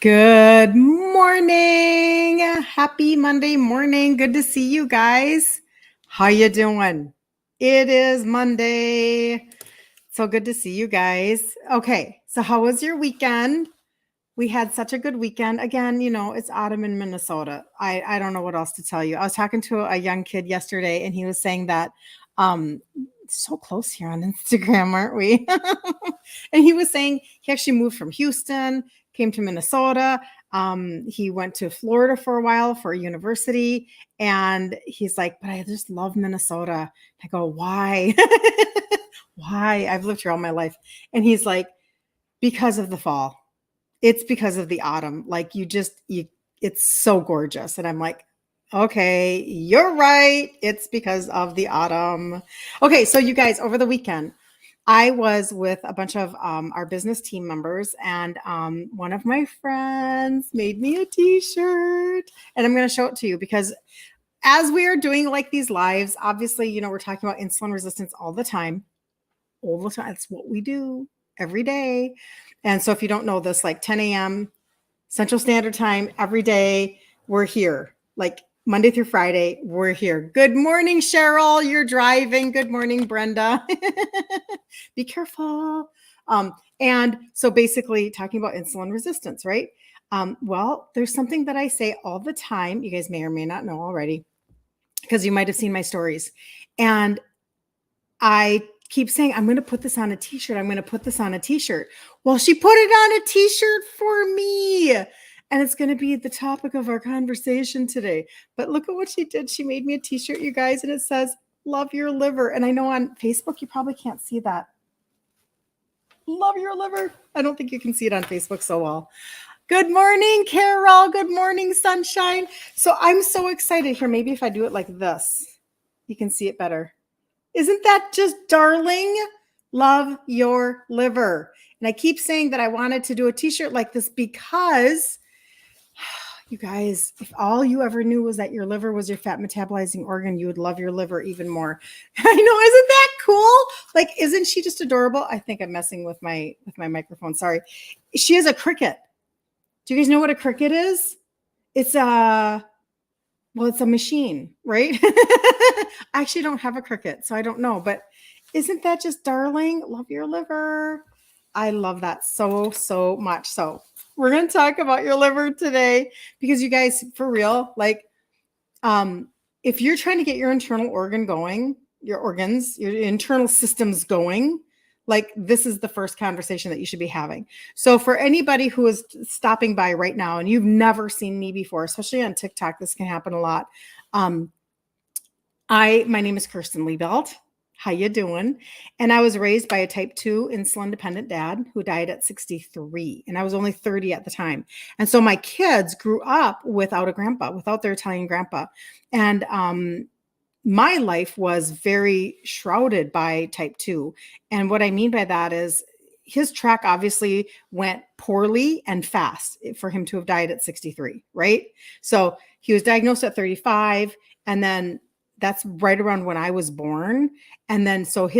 Good morning. Happy Monday morning. Good to see you guys. How you doing? It is Monday. So good to see you guys. Okay, so how was your weekend? We had such a good weekend. Again, it's autumn in Minnesota. I don't know what else to tell you. I was talking to a young kid yesterday and he was saying that um so close here on Instagram, aren't we? And he was saying he actually moved from Houston, came to Minnesota. He went to Florida for a while for a university. And he's like, but I just love Minnesota. I go, why? Why? I've lived here all my life. And he's like, because of the fall. It's because of the autumn. Like it's so gorgeous. And I'm like, okay, you're right. It's because of the autumn. Okay, so you guys, over the weekend, I was with a bunch of our business team members, and one of my friends made me a t-shirt, and I'm going to show it to you because as we are doing like these lives, obviously, we're talking about insulin resistance all the time. That's what we do every day. And so if you don't know this, like 10 a.m. Central Standard Time, every day, we're here. Like Monday through Friday, we're here. Good morning, Cheryl. You're driving. Good morning, Brenda. Be careful. And so basically talking about insulin resistance, right? Well, there's something that I say all the time. You guys may or may not know already because you might have seen my stories. And I keep saying, I'm going to put this on a t-shirt. I'm going to put this on a t-shirt. Well, she put it on a t-shirt for me. And it's going to be the topic of our conversation today. But look at what she did. She made me a t-shirt, you guys, and it says, love your liver. And I know on Facebook, you probably can't see that. Love your liver. I don't think you can see it on Facebook so well. Good morning, Carol. Good morning, sunshine. So I'm so excited here. Maybe if I do it like this, you can see it better. Isn't that just darling? Love your liver. And I keep saying that I wanted to do a t-shirt like this because you guys, if all you ever knew was that your liver was your fat metabolizing organ, you would love your liver even more. I know, isn't that cool? Like, isn't she just adorable? I think I'm messing with my microphone. Sorry. She is a cricket. Do you guys know what a cricket is? It's a machine, right? I actually don't have a cricket, so I don't know. But isn't that just darling? Love your liver. I love that so, so much. So we're going to talk about your liver today because you guys, for real, like, if you're trying to get your internal organ going, your organs, your internal systems going, like this is the first conversation that you should be having. So for anybody who is stopping by right now and you've never seen me before, especially on TikTok, this can happen a lot. My name is Kirsten Liebelt. How you doing? And I was raised by a type 2 insulin dependent dad who died at 63. And I was only 30 at the time. And so my kids grew up without a grandpa, without their Italian grandpa. And my life was very shrouded by type 2. And what I mean by that is his track obviously went poorly and fast for him to have died at 63, right? So he was diagnosed at 35, and then that's right around when I was born. And then so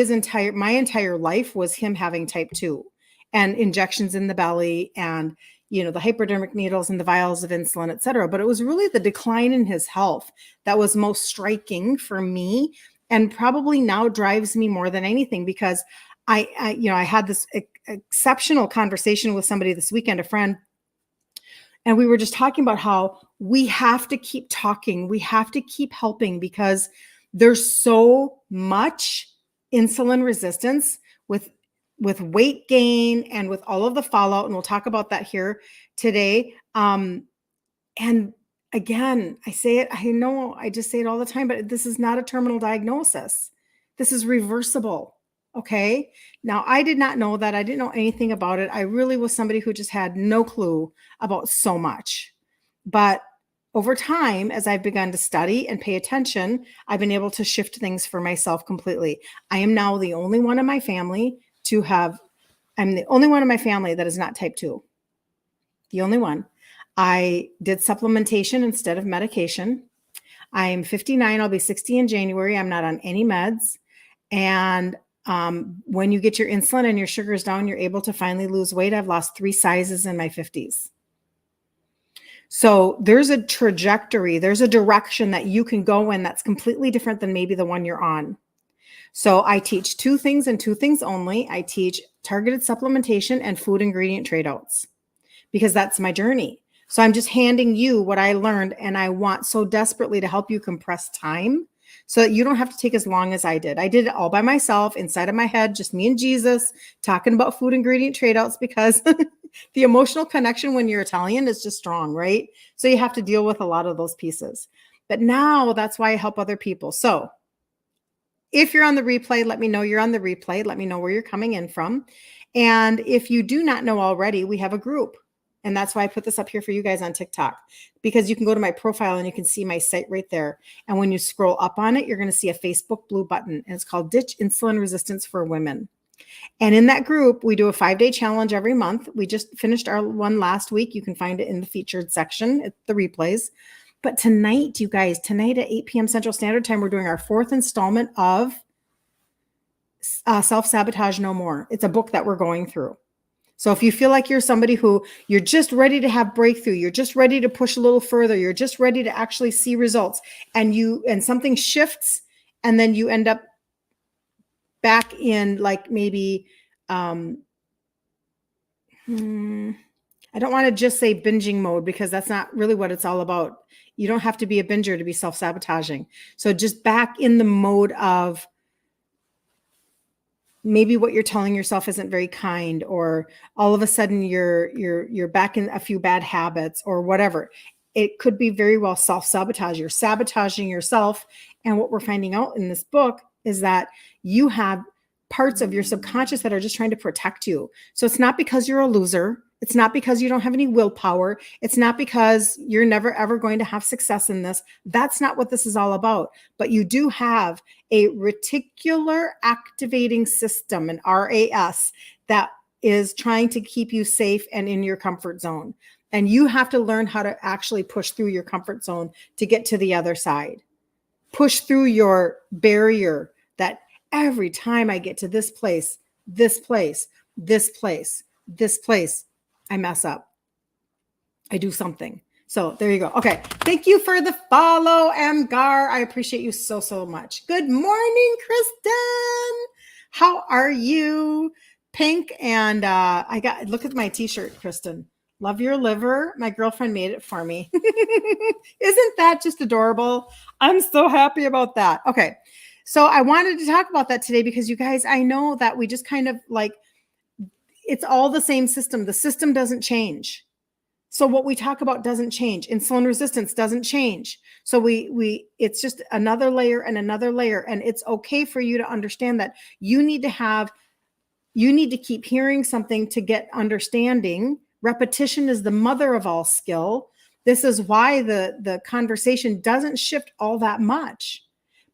my entire life was him having type 2 and injections in the belly and the hypodermic needles and the vials of insulin, et cetera. But it was really the decline in his health that was most striking for me and probably now drives me more than anything because I had this exceptional conversation with somebody this weekend, a friend, and we were just talking about how we have to keep talking. We have to keep helping because there's so much insulin resistance with weight gain and with all of the fallout. And we'll talk about that here today. And again, I say it, I know I just say it all the time, but this is not a terminal diagnosis. This is reversible. Okay. Now I did not know that. I didn't know anything about it. I really was somebody who just had no clue about so much, but over time, as I've begun to study and pay attention, I've been able to shift things for myself completely. I am now the only one in my family I'm the only one in my family that is not type 2. The only one. I did supplementation instead of medication. I'm 59. I'll be 60 in January. I'm not on any meds. And when you get your insulin and your sugars down, you're able to finally lose weight. I've lost 3 sizes in my 50s. So there's a trajectory, there's a direction that you can go in that's completely different than maybe the one you're on. So I teach two things and two things only. I teach targeted supplementation and food ingredient trade outs because that's my journey. So I'm just handing you what I learned, and I want so desperately to help you compress time so that you don't have to take as long as I did. I did it all by myself inside of my head, just me and Jesus talking about food ingredient trade outs because the emotional connection when you're Italian is just strong, right? So you have to deal with a lot of those pieces. But now that's why I help other people. So if you're on the replay, let me know you're on the replay. Let me know where you're coming in from. And if you do not know already, we have a group. And that's why I put this up here for you guys on TikTok, because you can go to my profile and you can see my site right there. And when you scroll up on it, you're going to see a Facebook blue button, and it's called Ditch Insulin Resistance for Women. And in that group, we do a 5-day challenge every month. We just finished our one last week. You can find it in the featured section at the replays. But tonight, you guys, tonight at 8 p.m. Central Standard Time, we're doing our 4th installment of Self-Sabotage No More. It's a book that we're going through. So if you feel like you're somebody who you're just ready to have breakthrough, you're just ready to push a little further, you're just ready to actually see results, and something shifts, and then you end up back in like maybe, I don't want to just say binging mode, because that's not really what it's all about. You don't have to be a binger to be self-sabotaging. So just back in the mode of maybe what you're telling yourself isn't very kind, or all of a sudden you're back in a few bad habits or whatever. It could be very well self-sabotage. You're sabotaging yourself. And what we're finding out in this book is that you have parts of your subconscious that are just trying to protect you. So it's not because you're a loser. It's not because you don't have any willpower. It's not because you're never, ever going to have success in this. That's not what this is all about. But you do have a reticular activating system, an RAS, that is trying to keep you safe and in your comfort zone. And you have to learn how to actually push through your comfort zone to get to the other side. Push through your barrier that every time I get to this place, this place, this place, this place, I mess up. I do something. So there you go. Okay. Thank you for the follow, Amgar. I appreciate you so, so much. Good morning, Kristen. How are you? Pink. And look at my t-shirt, Kristen. Love your liver. My girlfriend made it for me. Isn't that just adorable? I'm so happy about that. Okay. So I wanted to talk about that today because you guys, I know that we just kind of like, it's all the same system. The system doesn't change. So what we talk about doesn't change. Insulin resistance doesn't change. So it's just another layer and another layer. And it's okay for you to understand that you need to keep hearing something to get understanding. Repetition is the mother of all skill. This is why the conversation doesn't shift all that much.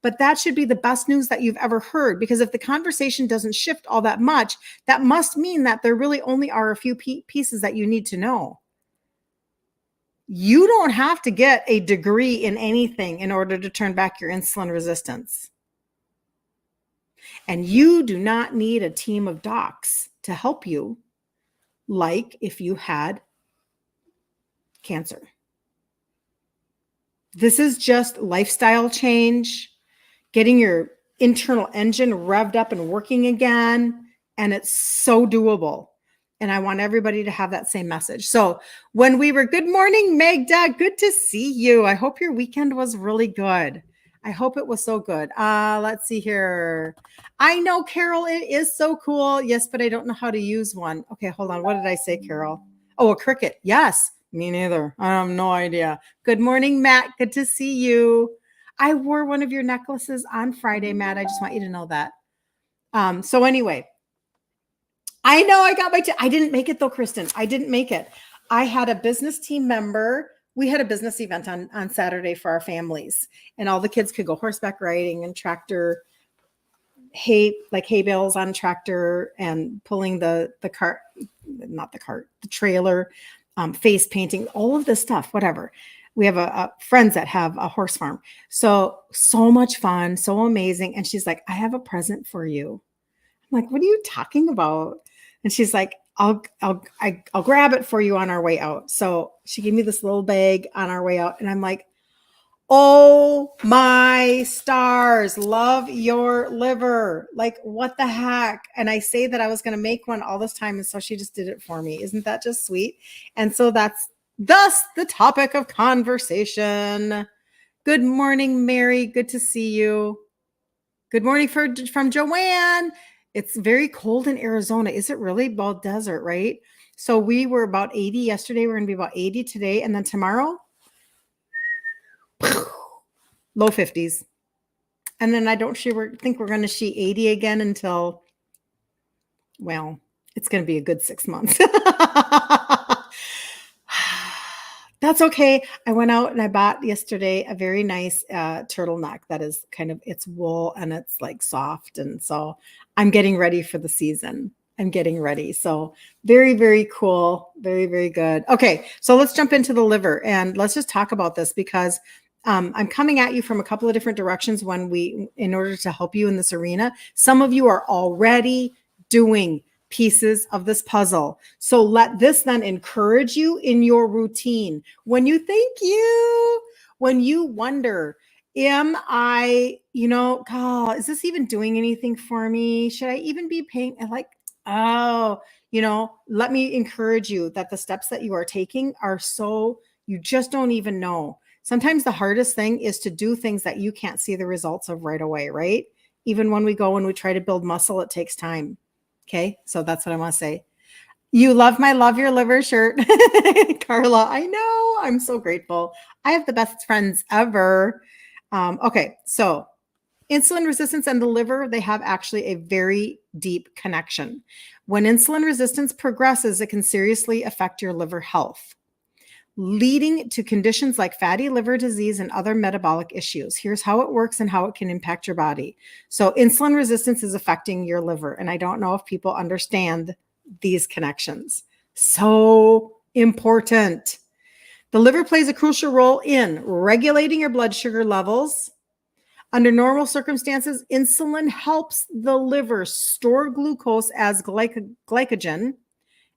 But that should be the best news that you've ever heard, because if the conversation doesn't shift all that much, that must mean that there really only are a few pieces that you need to know. You don't have to get a degree in anything in order to turn back your insulin resistance. And you do not need a team of docs to help you, like if you had cancer. This is just lifestyle change, getting your internal engine revved up and working again. And it's so doable. And I want everybody to have that same message. So when we were, good morning, Magda, good to see you. I hope your weekend was really good. I hope it was so good. Let's see here. I know, Carol, it is so cool. Yes, but I don't know how to use one. Okay, hold on. What did I say, Carol? Oh, a Cricut. Yes, me neither. I have no idea. Good morning, Matt. Good to see you. I wore one of your necklaces on Friday, Matt. I just want you to know that. So anyway, I know I got I didn't make it though, Kristen. I didn't make it. I had a business team member. We had a business event on Saturday for our families, and all the kids could go horseback riding and tractor hay bales on tractor and pulling the cart, not the cart, the trailer, face painting, all of this stuff, whatever. We have friends that have a horse farm. So much fun, so amazing. And she's like, I have a present for you. I'm like, what are you talking about? And she's like, I'll grab it for you on our way out. So she gave me this little bag on our way out, and I'm like, oh my stars, love your liver. Like, what the heck? And I say that I was going to make one all this time. And so she just did it for me. Isn't that just sweet? And so that's thus the topic of conversation. Good morning, Mary. Good to see you. Good morning from Joanne. It's very cold in Arizona. Is it really? Well, desert, right? So we were about 80 yesterday. We're going to be about 80 today. And then tomorrow, low 50s. And then I don't think we're going to see 80 again until, well, it's going to be a good 6 months. That's okay. I went out and I bought yesterday a very nice turtleneck that is kind of, it's wool and it's like soft. And so I'm getting ready for the season. I'm getting ready. So very, very cool. Very, very good. Okay. So let's jump into the liver and let's just talk about this because I'm coming at you from a couple of different directions in order to help you in this arena. Some of you are already doing pieces of this puzzle. So let this then encourage you in your routine. When you wonder, am I, God, is this even doing anything for me? Should I even be paying? Let me encourage you that the steps that you are taking are so, you just don't even know. Sometimes the hardest thing is to do things that you can't see the results of right away, right? Even when we go and we try to build muscle, it takes time. Okay, so that's what I want to say. You love my Love Your Liver shirt, Carla. I know. I'm so grateful. I have the best friends ever. Okay, so insulin resistance and the liver, they have actually a very deep connection. When insulin resistance progresses, it can seriously affect your liver health, leading to conditions like fatty liver disease and other metabolic issues. Here's how it works and how it can impact your body. So insulin resistance is affecting your liver. And I don't know if people understand these connections. So important. The liver plays a crucial role in regulating your blood sugar levels. Under normal circumstances, insulin helps the liver store glucose as glycogen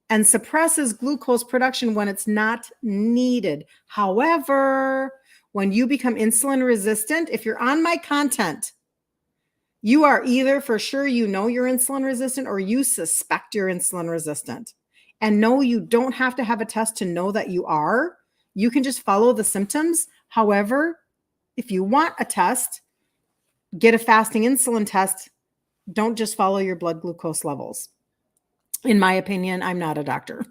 and suppresses glucose production when it's not needed. However, when you become insulin resistant, if you're on my content, you are either for sure you're insulin resistant or you suspect you're insulin resistant. And no, you don't have to have a test to know that you are. You can just follow the symptoms. However, if you want a test, get a fasting insulin test. Don't just follow your blood glucose levels. In my opinion, I'm not a doctor.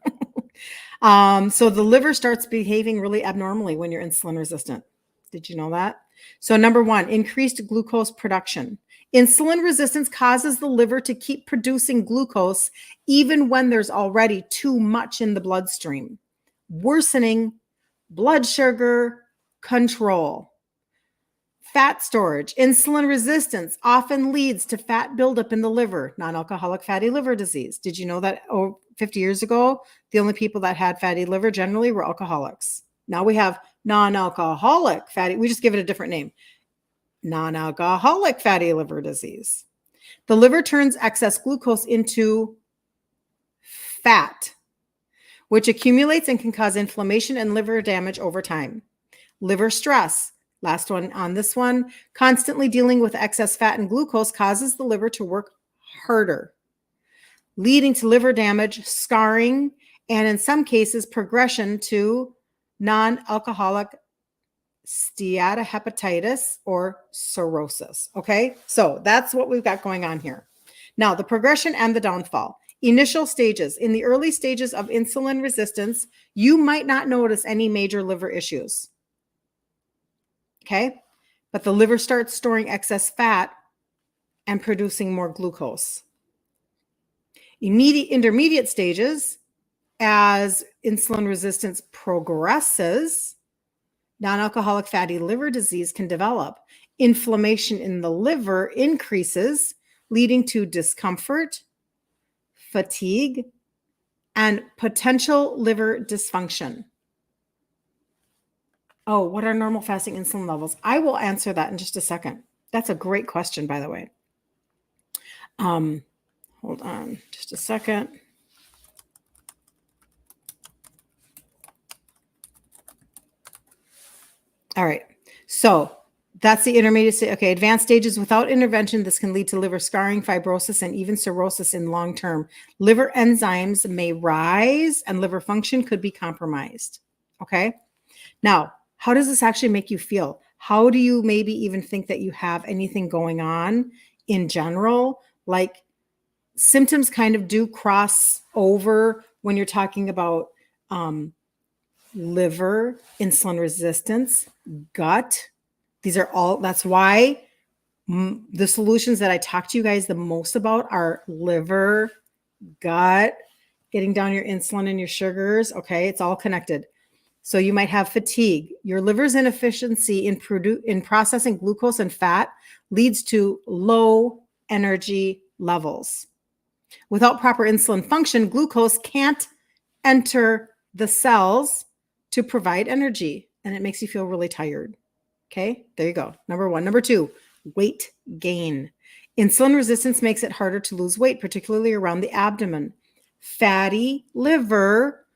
So the liver starts behaving really abnormally when you're insulin resistant. Did you know that? So number one, increased glucose production. Insulin resistance causes the liver to keep producing glucose even when there's already too much in the bloodstream, worsening blood sugar control. Fat storage. Insulin resistance often leads to fat buildup in the liver, non-alcoholic fatty liver disease. Did you know that 50 years ago, the only people that had fatty liver generally were alcoholics? Now we have non-alcoholic fatty, we just give it a different name, non-alcoholic fatty liver disease. The liver turns excess glucose into fat, which accumulates and can cause inflammation and liver damage over time. Liver stress. Last one on this one, constantly dealing with excess fat and glucose causes the liver to work harder, leading to liver damage, scarring, and in some cases, progression to non-alcoholic steatohepatitis or cirrhosis. Okay, so that's what we've got going on here. Now, the progression and the downfall. Initial stages. In the early stages of insulin resistance, you might not notice any major liver issues. Okay, but the liver starts storing excess fat and producing more glucose. Intermediate stages, as insulin resistance progresses, non-alcoholic fatty liver disease can develop. Inflammation in the liver increases, leading to discomfort, fatigue, and potential liver dysfunction. Oh, what are normal fasting insulin levels? I will answer that in just a second. That's a great question, by the way. Hold on just a second. All right. So that's the intermediate stage. Okay. Advanced stages without intervention. This can lead to liver scarring, fibrosis, and even cirrhosis in long term. Liver enzymes may rise and liver function could be compromised. Okay. Now, how does this actually make you feel? How do you maybe even think that you have anything going on in general? Like symptoms kind of do cross over when you're talking about liver, insulin resistance, gut. These are all, that's why the solutions that I talk to you guys the most about are liver, gut, getting down your insulin and your sugars. Okay. It's all connected. So you might have fatigue. Your liver's inefficiency in processing glucose and fat leads to low energy levels. Without proper insulin function, glucose can't enter the cells to provide energy, and it makes you feel really tired. Okay, there you go. Number one. Number two, weight gain. Insulin resistance makes it harder to lose weight, particularly around the abdomen. Fatty liver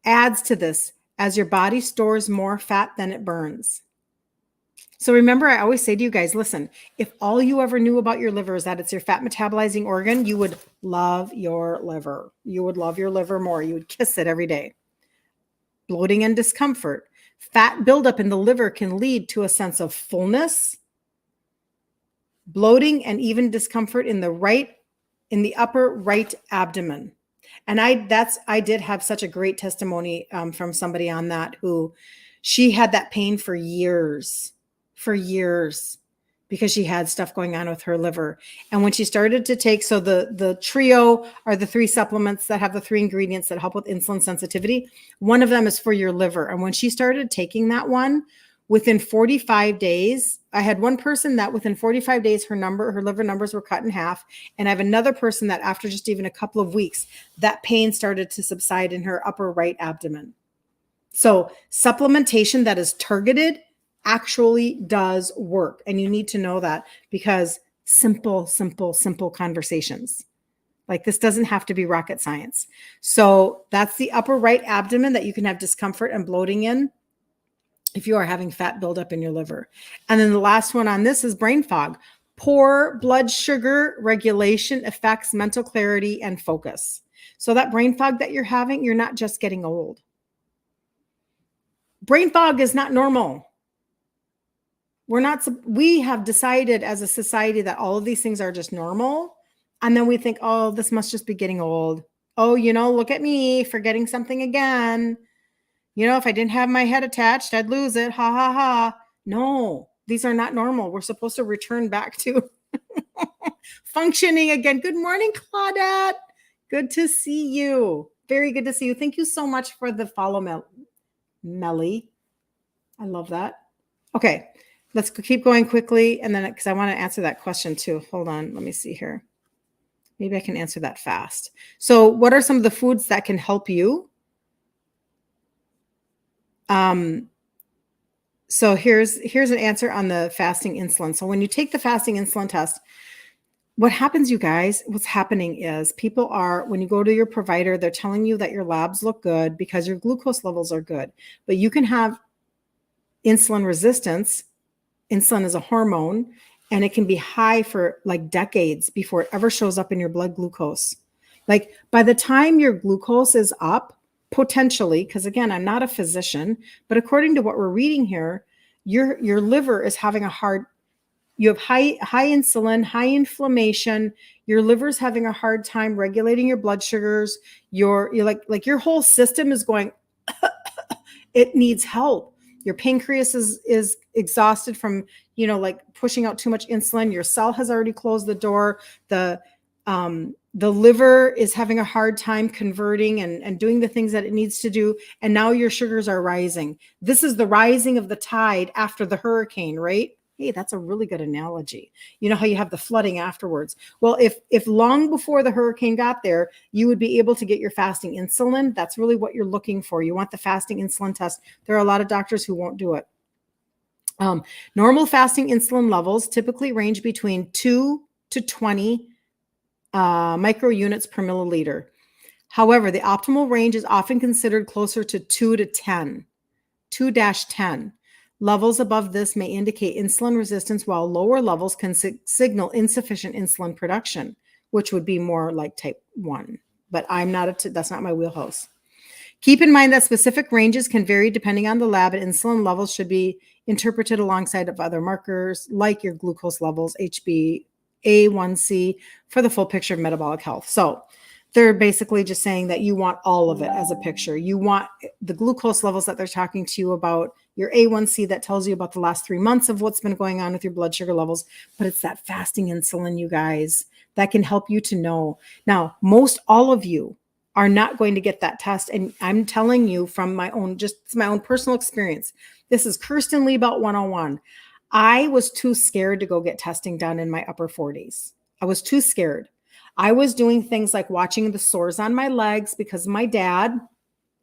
adds to this as your body stores more fat than it burns. So remember, I always say to you guys, listen, if all you ever knew about your liver is that it's your fat metabolizing organ, you would love your liver. You would love your liver more. You would kiss it every day. Bloating and discomfort. Fat buildup in the liver can lead to a sense of fullness, bloating, and even discomfort in the upper right abdomen. And I did have such a great testimony from somebody on that who she had that pain for years, because she had stuff going on with her liver. And when she started to take, so the trio are the 3 supplements that have the 3 ingredients that help with insulin sensitivity. One of them is for your liver. And when she started taking that one, within 45 days, I had one person that within 45 days, her liver numbers were cut in half. And I have another person that after just even a couple of weeks, that pain started to subside in her upper right abdomen. So supplementation that is targeted actually does work. And you need to know that, because simple conversations. Like this doesn't have to be rocket science. So that's the upper right abdomen that you can have discomfort and bloating in if you are having fat buildup in your liver. And then the last one on this is brain fog. Poor blood sugar regulation affects mental clarity and focus. So that brain fog that you're having, you're not just getting old. Brain fog is not normal. We have decided as a society that all of these things are just normal. And then we think, oh, this must just be getting old. Oh, look at me forgetting something again. If I didn't have my head attached, I'd lose it. Ha, ha, ha. No, these are not normal. We're supposed to return back to functioning again. Good morning, Claudette. Good to see you. Very good to see you. Thank you so much for the follow, Melly. I love that. Okay, let's keep going quickly. And then, because I want to answer that question too. Hold on. Let me see here. Maybe I can answer that fast. So what are some of the foods that can help you? So here's an answer on the fasting insulin. So when you take the fasting insulin test, what happens, you guys, what's happening is people are, when you go to your provider, they're telling you that your labs look good because your glucose levels are good, but you can have insulin resistance. Insulin is a hormone, and it can be high for like decades before it ever shows up in your blood glucose. Like by the time your glucose is up, potentially, because again, I'm not a physician, but according to what we're reading here, your liver is having you have high insulin, high inflammation. Your liver's having a hard time regulating your blood sugars. You're like your whole system is going, it needs help. Your pancreas is exhausted from, like pushing out too much insulin. Your cell has already closed the door. The liver is having a hard time converting and doing the things that it needs to do. And now your sugars are rising. This is the rising of the tide after the hurricane, right? Hey, that's a really good analogy. You know how you have the flooding afterwards. Well, if long before the hurricane got there, you would be able to get your fasting insulin. That's really what you're looking for. You want the fasting insulin test. There are a lot of doctors who won't do it. Normal fasting insulin levels typically range between 2 to 20 microunits per milliliter. However, the optimal range is often considered closer to 2 to 10, 2-10. Levels above this may indicate insulin resistance, while lower levels can signal insufficient insulin production, which would be more like type 1. But that's not my wheelhouse. Keep in mind that specific ranges can vary depending on the lab, and insulin levels should be interpreted alongside of other markers like your glucose levels, HbA1c, for the full picture of metabolic health. So they're basically just saying that you want all of it as a picture. You want the glucose levels that they're talking to you about, your A1C that tells you about the last 3 months of what's been going on with your blood sugar levels, but it's that fasting insulin, you guys, that can help you to know. Now, most all of you are not going to get that test. And I'm telling you from my own personal experience. This is Kirsten Liebelt 101. I was too scared to go get testing done in my upper 40s. I was too scared. I was doing things like watching the sores on my legs because of my dad.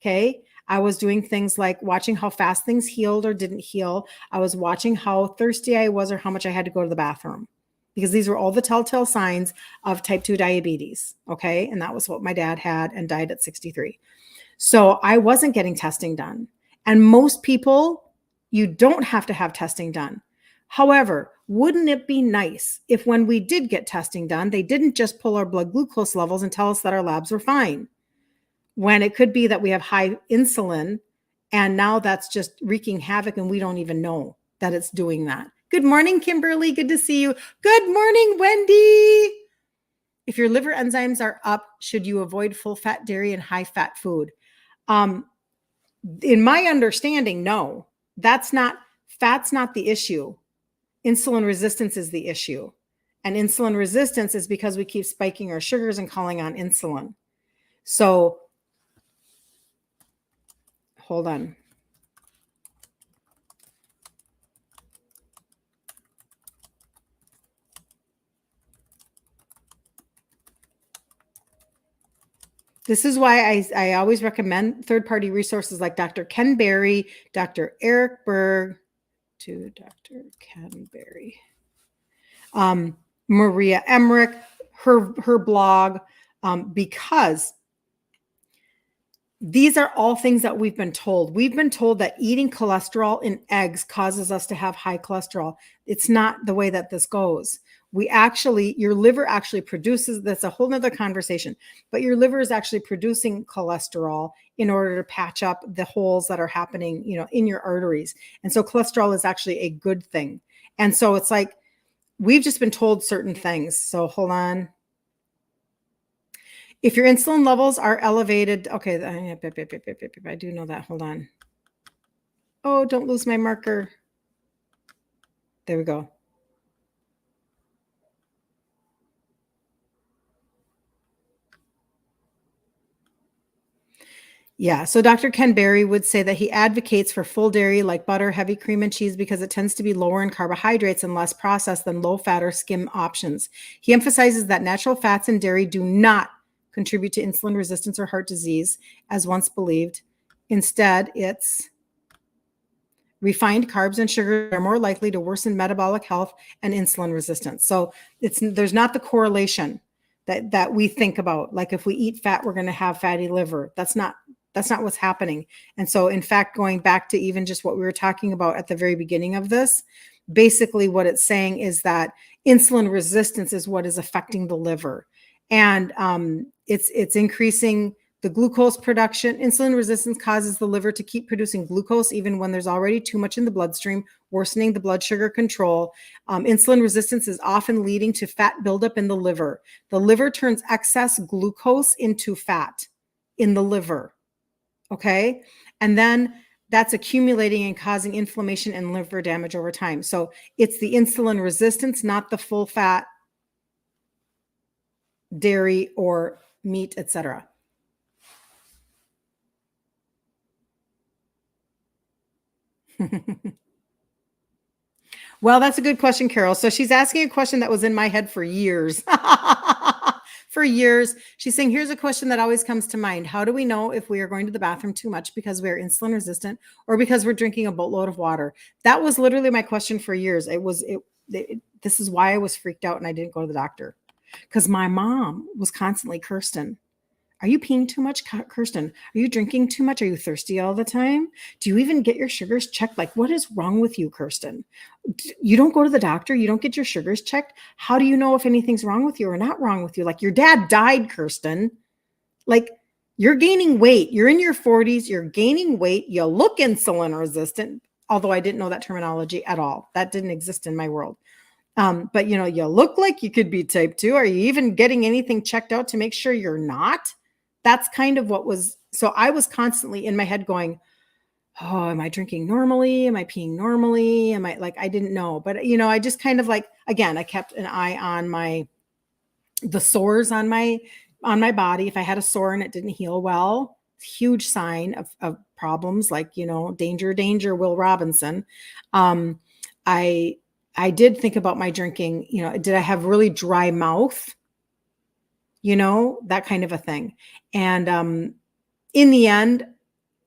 Okay. I was doing things like watching how fast things healed or didn't heal. I was watching how thirsty I was or how much I had to go to the bathroom, because these were all the telltale signs of type 2 diabetes. Okay. And that was what my dad had and died at 63. So I wasn't getting testing done. And most people, you don't have to have testing done. However, wouldn't it be nice if when we did get testing done, they didn't just pull our blood glucose levels and tell us that our labs were fine, when it could be that we have high insulin and now that's just wreaking havoc and we don't even know that it's doing that. Good morning, Kimberly. Good to see you. Good morning, Wendy. If your liver enzymes are up, should you avoid full fat dairy and high fat food? In my understanding, no, fat's not the issue. Insulin resistance is the issue. And insulin resistance is because we keep spiking our sugars and calling on insulin. So hold on. This is why I always recommend third-party resources like Dr. Ken Berry, Dr. Eric Berg, to Dr. Ken Berry, Maria Emmerich, her blog, because these are all things that we've been told. We've been told that eating cholesterol in eggs causes us to have high cholesterol. It's not the way that this goes. Your liver actually produces, that's a whole nother conversation, but your liver is actually producing cholesterol in order to patch up the holes that are happening, in your arteries. And so cholesterol is actually a good thing. And so it's like, we've just been told certain things. So hold on. If your insulin levels are elevated, okay, I do know that. Hold on. Oh, don't lose my marker. There we go. Yeah, so Dr. Ken Berry would say that he advocates for full dairy like butter, heavy cream, and cheese because it tends to be lower in carbohydrates and less processed than low fat or skim options. He emphasizes that natural fats in dairy do not contribute to insulin resistance or heart disease, as once believed. Instead, it's refined carbs and sugar are more likely to worsen metabolic health and insulin resistance. So there's not the correlation that we think about. Like if we eat fat, we're going to have fatty liver. That's not what's happening. And so in fact, going back to even just what we were talking about at the very beginning of this, basically what it's saying is that insulin resistance is what is affecting the liver. And it's increasing the glucose production. Insulin resistance causes the liver to keep producing glucose even when there's already too much in the bloodstream, worsening the blood sugar control. Insulin resistance is often leading to fat buildup in the liver. The liver turns excess glucose into fat in the liver. Okay. And then that's accumulating and causing inflammation and liver damage over time. So it's the insulin resistance, not the full fat dairy or meat, etc. Well, that's a good question, Carol. So she's asking a question that was in my head for years. For years. She's saying, here's a question that always comes to mind. How do we know if we are going to the bathroom too much because we're insulin resistant or because we're drinking a boatload of water? That was literally my question for years. This is why I was freaked out and I didn't go to the doctor, because my mom was constantly, Kirsten, Are you peeing too much, Kirsten? Are you drinking too much? Are you thirsty all the time? Do you even get your sugars checked? Like, what is wrong with you, Kirsten? You don't go to the doctor. You don't get your sugars checked. How do you know if anything's wrong with you or not wrong with you? Like, your dad died, Kirsten. Like, you're gaining weight. You're in your 40s. You're gaining weight. You look insulin resistant, although I didn't know that terminology at all. That didn't exist in my world. But you look like you could be type 2. Are you even getting anything checked out to make sure you're not? That's kind of what was. So I was constantly in my head going, oh, am I drinking normally? Am I peeing normally? Am I like, I didn't know, but I just kind of like, again, I kept an eye on the sores on my body. If I had a sore and it didn't heal well, huge sign of problems, like, danger, danger, Will Robinson. I did think about my drinking, did I have really dry mouth? That kind of a thing. And in the end,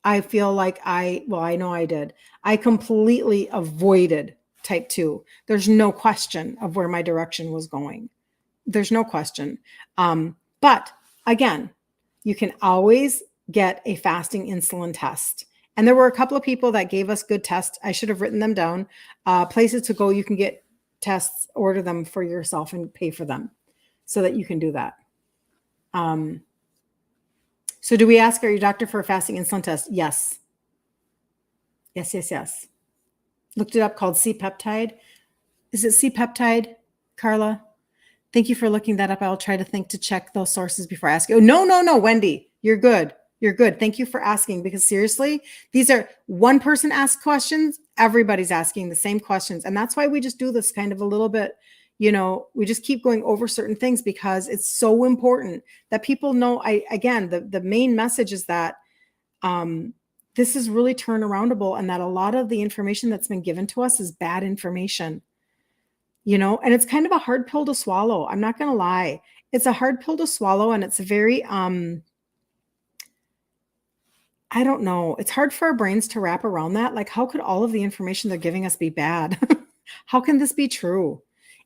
I feel like I know I did. I completely avoided type 2. There's no question of where my direction was going. There's no question. But again, you can always get a fasting insulin test. And there were a couple of people that gave us good tests. I should have written them down. Places to go, you can get tests, order them for yourself and pay for them so that you can do that. So do we ask your doctor for a fasting insulin test? Yes. Yes. Looked it up, called C-peptide. Is it C-peptide, Carla? Thank you for looking that up. I'll try to think to check those sources before I ask you. Oh, no, Wendy, you're good. You're good. Thank you for asking, because seriously, these are one person asks questions. Everybody's asking the same questions. And that's why we just do this kind of a little bit, we just keep going over certain things because it's so important that people know. The main message is that this is really turnaroundable, and that a lot of the information that's been given to us is bad information. And it's kind of a hard pill to swallow. I'm not going to lie. It's a hard pill to swallow, and it's very, I don't know. It's hard for our brains to wrap around that. Like, how could all of the information they're giving us be bad? How can this be true?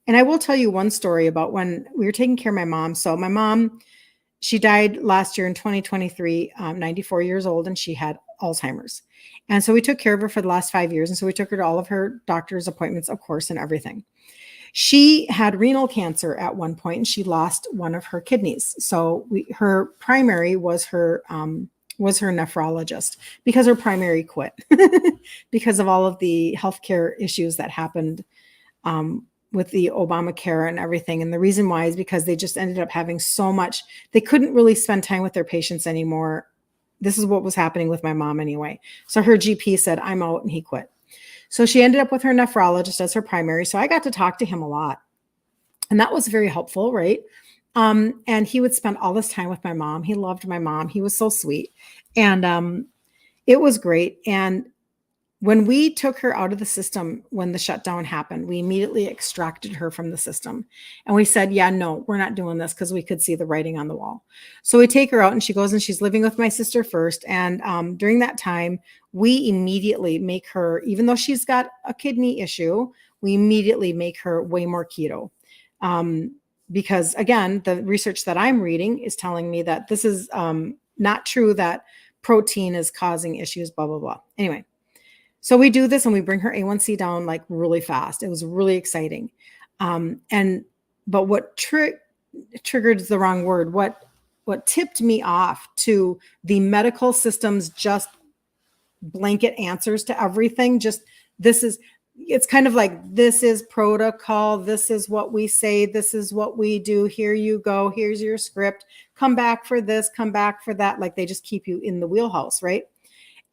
And I will tell you one story about when we were taking care of my mom. So my mom, she died last year in 2023, 94 years old, and she had Alzheimer's. And so we took care of her for the last 5 years. And so we took her to all of her doctor's appointments, of course, and everything. She had renal cancer at one point, and she lost one of her kidneys. So her primary was her nephrologist, because her primary quit because of all of the healthcare issues that happened with the Obamacare and everything. And the reason why is because they just ended up having so much, they couldn't really spend time with their patients anymore. This is what was happening with my mom anyway. So her GP said, I'm out, and he quit. So she ended up with her nephrologist as her primary. So I got to talk to him a lot, and that was very helpful, right? And he would spend all this time with my mom. He loved my mom. He was so sweet. And it was great. And when we took her out of the system, when the shutdown happened, we immediately extracted her from the system. And we said, yeah, no, we're not doing this, because we could see the writing on the wall. So we take her out, and she goes and she's living with my sister first. And during that time, we immediately make her, even though she's got a kidney issue, we immediately make her way more keto. Because again, the research that I'm reading is telling me that this is not true, that protein is causing issues, blah, blah, blah. Anyway. So we do this, and we bring her A1C down like really fast. It was really exciting. But what triggered is the wrong word. What tipped me off to the medical system's just blanket answers to everything. It's kind of like, this is protocol. This is what we say. This is what we do. Here you go. Here's your script. Come back for this, come back for that. Like, they just keep you in the wheelhouse, right?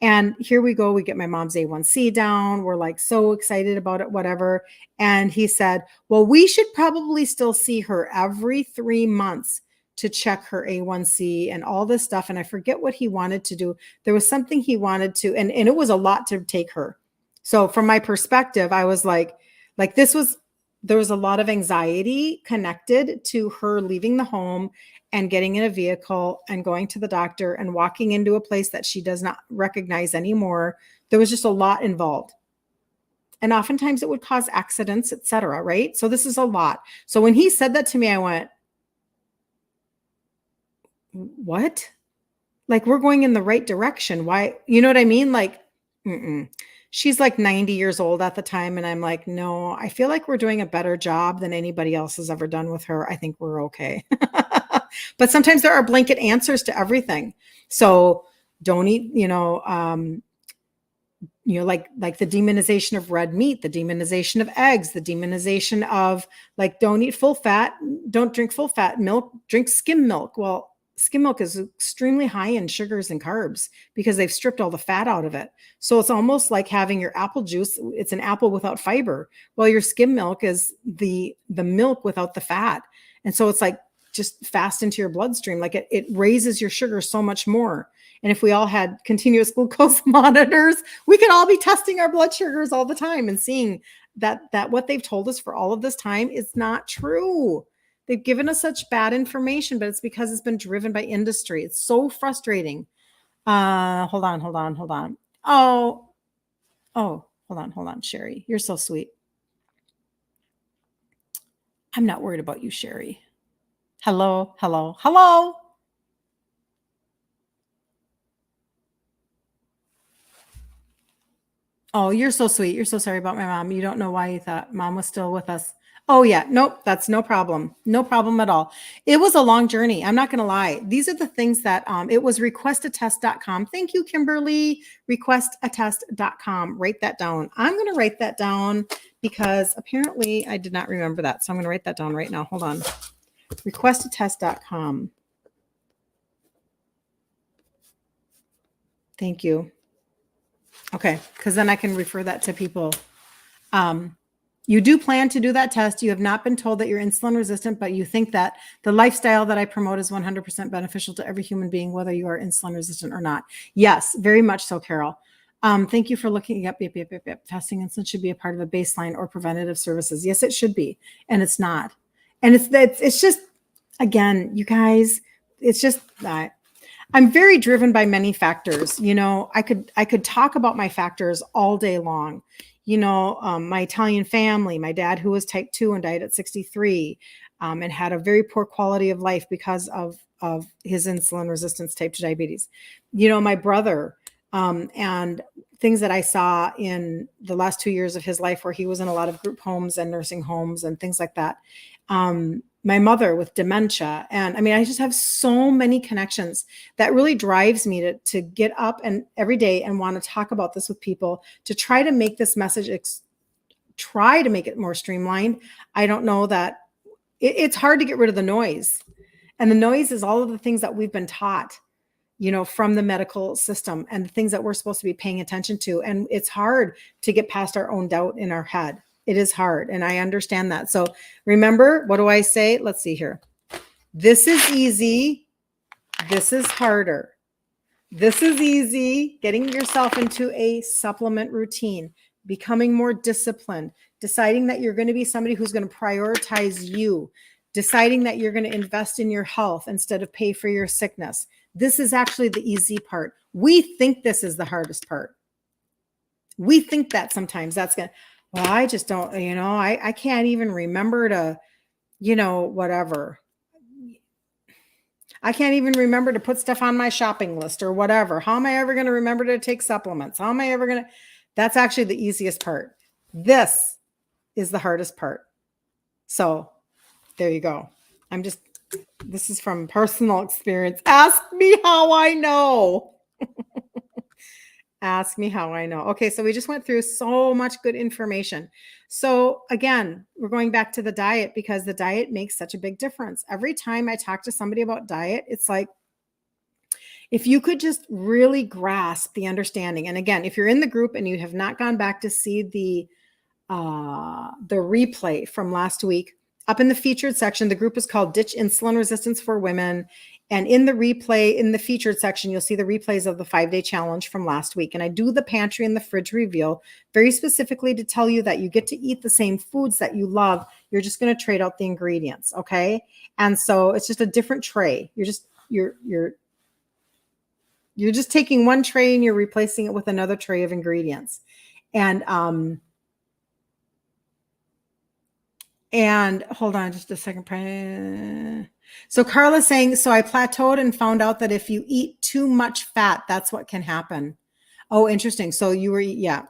And here we go. We get my mom's A1C down. We're like so excited about it, whatever. And he said, well, we should probably still see her every 3 months to check her A1C and all this stuff. And I forget what he wanted to do. There was something he wanted to, and it was a lot to take her. So from my perspective, I was like there was a lot of anxiety connected to her leaving the home and getting in a vehicle and going to the doctor and walking into a place that she does not recognize anymore. There was just a lot involved. And oftentimes it would cause accidents, etc. Right? So this is a lot. So when he said that to me, I went, what? Like, we're going in the right direction. Why? You know what I mean? Like, mm-mm. She's like 90 years old at the time. And I'm like, no, I feel like we're doing a better job than anybody else has ever done with her. I think we're okay. But sometimes there are blanket answers to everything. So don't eat, like the demonization of red meat, the demonization of eggs, the demonization of like, don't eat full fat, don't drink full fat milk, drink skim milk. Well, skim milk is extremely high in sugars and carbs because they've stripped all the fat out of it. So it's almost like having your apple juice. It's an apple without fiber. Well, your skim milk is the milk without the fat. And so it's like just fast into your bloodstream. Like it raises your sugar so much more. And if we all had continuous glucose monitors, we could all be testing our blood sugars all the time and seeing that what they've told us for all of this time is not true. They've given us such bad information, but it's because it's been driven by industry. It's so frustrating. Hold on. Oh, hold on, Sherry. You're so sweet. I'm not worried about you, Sherry. Hello. Oh, you're so sweet. You're so sorry about my mom. You don't know why you thought mom was still with us. Oh, yeah. Nope. That's no problem. No problem at all. It was a long journey. I'm not going to lie. These are the things that it was requestatest.com. Thank you, Kimberly. Requestatest.com. Write that down. I'm going to write that down because apparently I did not remember that. So I'm going to write that down right now. Hold on. Requestatest.com. Thank you. Okay, because then I can refer that to people. You do plan to do that test. You have not been told that you're insulin resistant, but you think that the lifestyle that I promote is 100% beneficial to every human being, whether you are insulin resistant or not. Yes, very much so, Carol. Thank you for looking up. Yep. Fasting insulin should be a part of a baseline or preventative services. Yes, it should be, and it's not. And it's just, again, you guys, it's just that. I'm very driven by many factors. I could talk about my factors all day long. My Italian family, my dad who was type 2 and died at 63, and had a very poor quality of life because of his insulin resistance, type 2 diabetes. My brother, and things that I saw in the last 2 years of his life where he was in a lot of group homes and nursing homes and things like that. My mother with dementia. And I mean, I just have so many connections that really drives me to get up and every day and want to talk about this with people to try to make this message, try to make it more streamlined. I don't know that it's hard to get rid of the noise. And the noise is all of the things that we've been taught, from the medical system and the things that we're supposed to be paying attention to. And it's hard to get past our own doubt in our head. It is hard. And I understand that. So remember, what do I say? Let's see here. This is easy. This is harder. This is easy. Getting yourself into a supplement routine, becoming more disciplined, deciding that you're going to be somebody who's going to prioritize you, deciding that you're going to invest in your health instead of pay for your sickness. This is actually the easy part. We think this is the hardest part. We think that sometimes that's going to, well, I just don't, I can't even remember to, whatever. I can't even remember to put stuff on my shopping list or whatever. How am I ever going to remember to take supplements? How am I ever going to? That's actually the easiest part. This is the hardest part. So there you go. This is from personal experience. Ask me how I know. Ask me how I know. Okay, so we just went through so much good information. So again, we're going back to the diet because the diet makes such a big difference. Every time I talk to somebody about diet, it's like, if you could just really grasp the understanding. And again, if you're in the group and you have not gone back to see the replay from last week, up in the featured section, the group is called Ditch Insulin Resistance for Women. And in the replay, in the featured section, you'll see the replays of the 5-day challenge from last week. And I do the pantry and the fridge reveal very specifically to tell you that you get to eat the same foods that you love. You're just going to trade out the ingredients. Okay. And so it's just a different tray. You're just taking one tray and you're replacing it with another tray of ingredients. And And hold on just a second. So Carla's saying, so I plateaued and found out that if you eat too much fat, that's what can happen. Oh, interesting. So you were, yeah.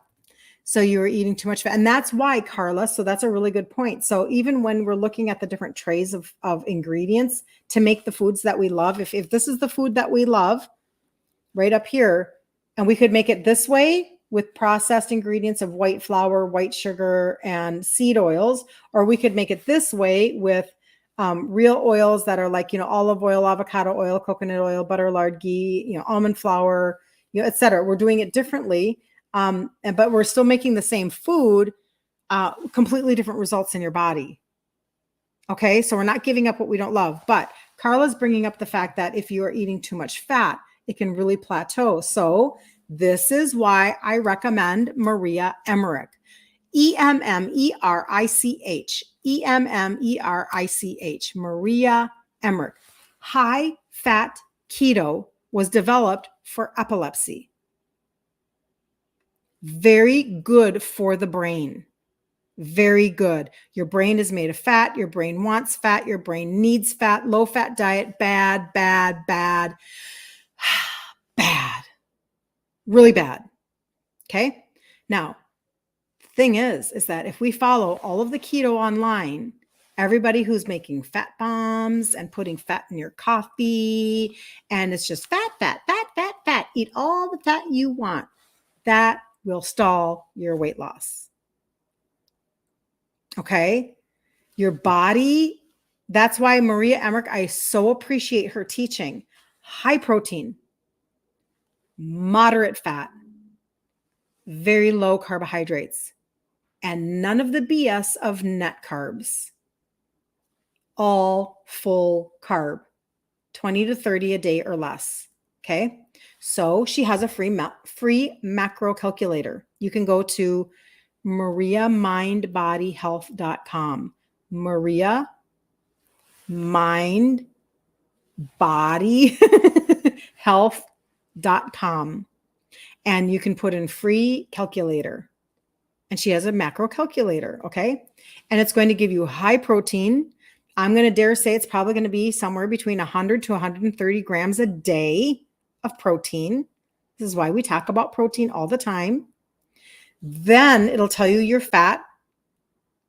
So you were eating too much fat. And that's why, Carla, so that's a really good point. So even when we're looking at the different trays of ingredients to make the foods that we love, if this is the food that we love right up here, and we could make it this way with processed ingredients of white flour, white sugar, and seed oils, or we could make it this way with real oils that are like, olive oil, avocado oil, coconut oil, butter, lard, ghee, almond flour, et cetera. We're doing it differently. But we're still making the same food, completely different results in your body. Okay. So we're not giving up what we don't love, but Carla's bringing up the fact that if you are eating too much fat, it can really plateau. So this is why I recommend Maria Emmerich, Emmerich, Emmerich, Maria Emmerich. High fat keto was developed for epilepsy. Very good for the brain. Very good. Your brain is made of fat. Your brain wants fat. Your brain needs fat. Low fat diet, bad, bad, bad, bad. Really bad. Okay. Now, the thing is that if we follow all of the keto online, everybody who's making fat bombs and putting fat in your coffee, and it's just fat, fat, fat, fat, fat, eat all the fat you want, that will stall your weight loss. Okay. Your body, that's why Maria Emmerich, I so appreciate her teaching. High protein, moderate fat, very low carbohydrates, and none of the BS of net carbs. All full carb, 20 to 30 a day or less. Okay. So she has a free macro calculator. You can go to mariamindbodyhealth.com. Maria Mind Body Health.com. And you can put in free calculator. And she has a macro calculator. Okay. And it's going to give you high protein. I'm going to dare say it's probably going to be somewhere between 100 to 130 grams a day of protein. This is why we talk about protein all the time. Then it'll tell you your fat.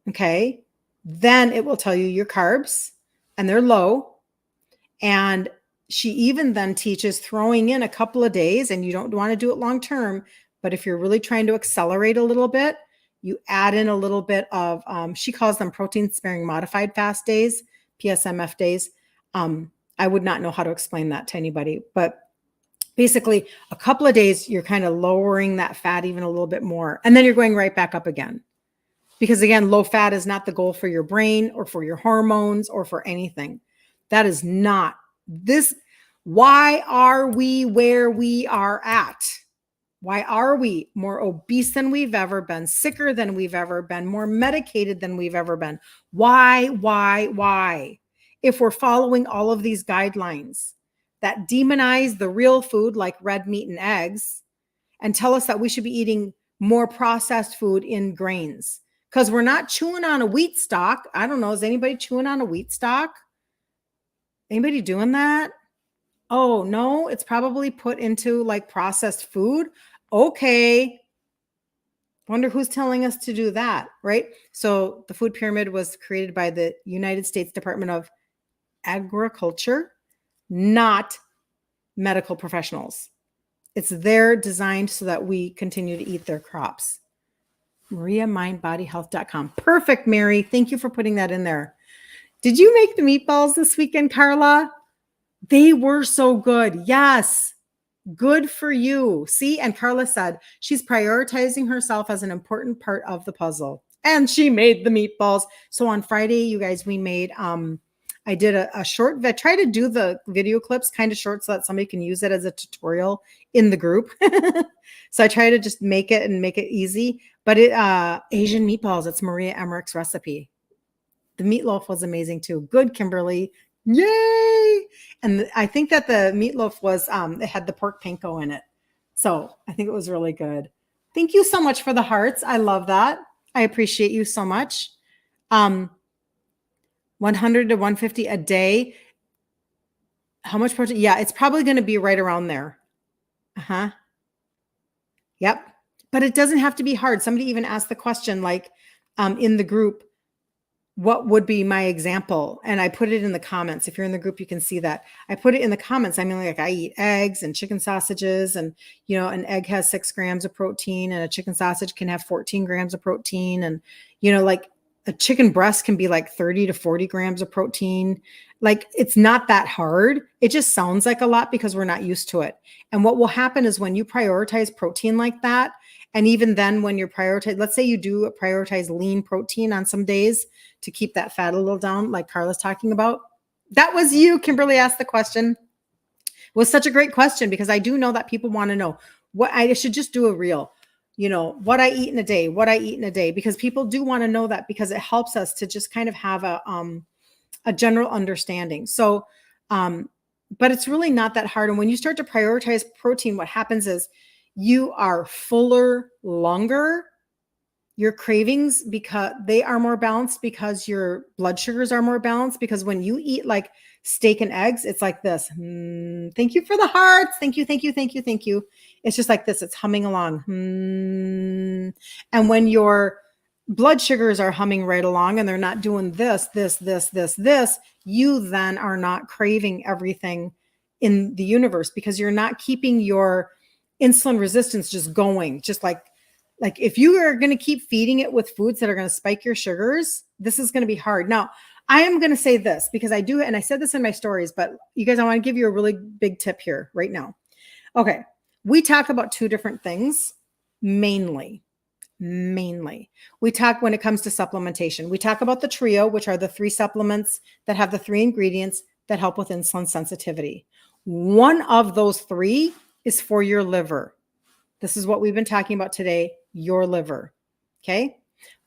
Okay. Then it will tell you your carbs, and they're low. And she even then teaches throwing in a couple of days, and you don't want to do it long term. But if you're really trying to accelerate a little bit, you add in a little bit of, she calls them protein sparing modified fast days, PSMF days. I would not know how to explain that to anybody, but basically a couple of days, you're kind of lowering that fat even a little bit more. And then you're going right back up again. Because again, low fat is not the goal for your brain or for your hormones or for anything. That is not this. Why are we where we are at? Why are we more obese than we've ever been, sicker than we've ever been, more medicated than we've ever been? Why? If we're following all of these guidelines that demonize the real food like red meat and eggs and tell us that we should be eating more processed food in grains because we're not chewing on a wheat stalk. I don't know. Is anybody chewing on a wheat stalk? Anybody doing that? Oh, no, it's probably put into like processed food. Okay. Wonder who's telling us to do that, right? So the food pyramid was created by the United States Department of Agriculture, not medical professionals. It's there designed so that we continue to eat their crops. MariaMindBodyHealth.com. Perfect, Mary. Thank you for putting that in there. Did you make the meatballs this weekend, Carla? They were so good. Yes. Good for you. See, and Carla said she's prioritizing herself as an important part of the puzzle. And she made the meatballs. So on Friday, you guys, we made, I did a short, I try to do the video clips kind of short so that somebody can use it as a tutorial in the group. So I try to just make it and make it easy. But Asian meatballs, it's Maria Emmerich's recipe. The meatloaf was amazing too. Good, Kimberly. Yay! And I think that the meatloaf was, it had the pork panko in it. So I think it was really good. Thank you so much for the hearts. I love that. I appreciate you so much. 100 to 150 a day. How much protein? Yeah, it's probably going to be right around there. Uh-huh. Yep. But it doesn't have to be hard. Somebody even asked the question, like, in the group, what would be my example? And I put it in the comments. If you're in the group, you can see that. I put it in the comments. I mean, like, I eat eggs and chicken sausages, and, an egg has 6 grams of protein, and a chicken sausage can have 14 grams of protein. And, like, a chicken breast can be like 30 to 40 grams of protein. Like, it's not that hard. It just sounds like a lot because we're not used to it. And what will happen is when you prioritize protein like that, and even then when you're let's say you do prioritize lean protein on some days, to keep that fat a little down, like Carla's talking about. That was you. Kimberly asked the question. It was such a great question because I do know that people want to know what I should just do a reel, what I eat in a day, because people do want to know that because it helps us to just kind of have a general understanding. So, but it's really not that hard. And when you start to prioritize protein, what happens is you are fuller longer. Your cravings, because they are more balanced, because your blood sugars are more balanced, because when you eat like steak and eggs, it's like this. Thank you for the hearts. Thank you. It's just like this. It's humming along. And when your blood sugars are humming right along and they're not doing this, you then are not craving everything in the universe because you're not keeping your insulin resistance just going, just like if you are going to keep feeding it with foods that are going to spike your sugars, this is going to be hard. Now, I am going to say this because I do, and I said this in my stories, but you guys, I want to give you a really big tip here right now. Okay. We talk about 2 different things mainly. We talk when it comes to supplementation. We talk about the trio, which are the 3 supplements that have the 3 ingredients that help with insulin sensitivity. One of those 3 is for your liver. This is what we've been talking about today, your liver. Okay.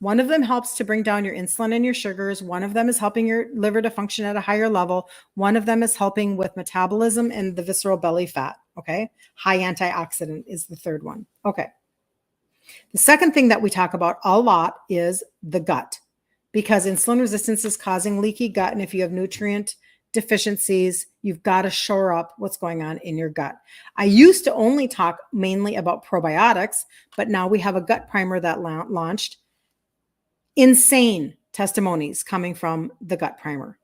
One of them helps to bring down your insulin and your sugars. One of them is helping your liver to function at a higher level. One of them is helping with metabolism and the visceral belly fat. Okay. High antioxidant is the third one. Okay. The second thing that we talk about a lot is the gut, because insulin resistance is causing leaky gut. And if you have nutrient deficiencies, you've got to shore up what's going on in your gut. I used to only talk mainly about probiotics, but now we have a gut primer that launched. Insane testimonies coming from the gut primer.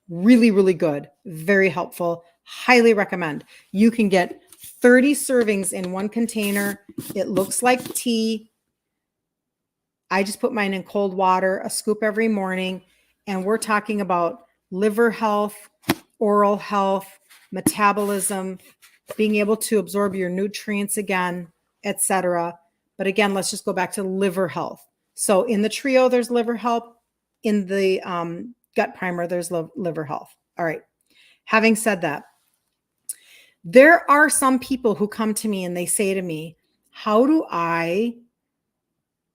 Really, really good. Very helpful. Highly recommend. You can get 30 servings in one container. It looks like tea. I just put mine in cold water, a scoop every morning. And we're talking about liver health, oral health, metabolism, being able to absorb your nutrients again, etc. But again, let's just go back to liver health. So in the trio, there's liver health. In the gut primer, there's liver health. All right. Having said that, there are some people who come to me and they say to me, how do I,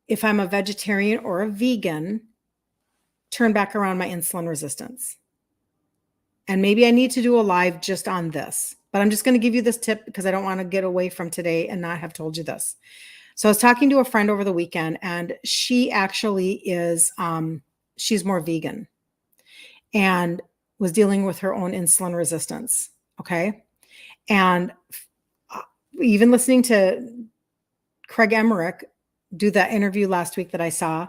if I'm a vegetarian or a vegan, turn back around my insulin resistance? And maybe I need to do a live just on this, but I'm just going to give you this tip because I don't want to get away from today and not have told you this. So I was talking to a friend over the weekend, and she actually is, she's more vegan and was dealing with her own insulin resistance. Okay. And even listening to Craig Emmerich do that interview last week that I saw,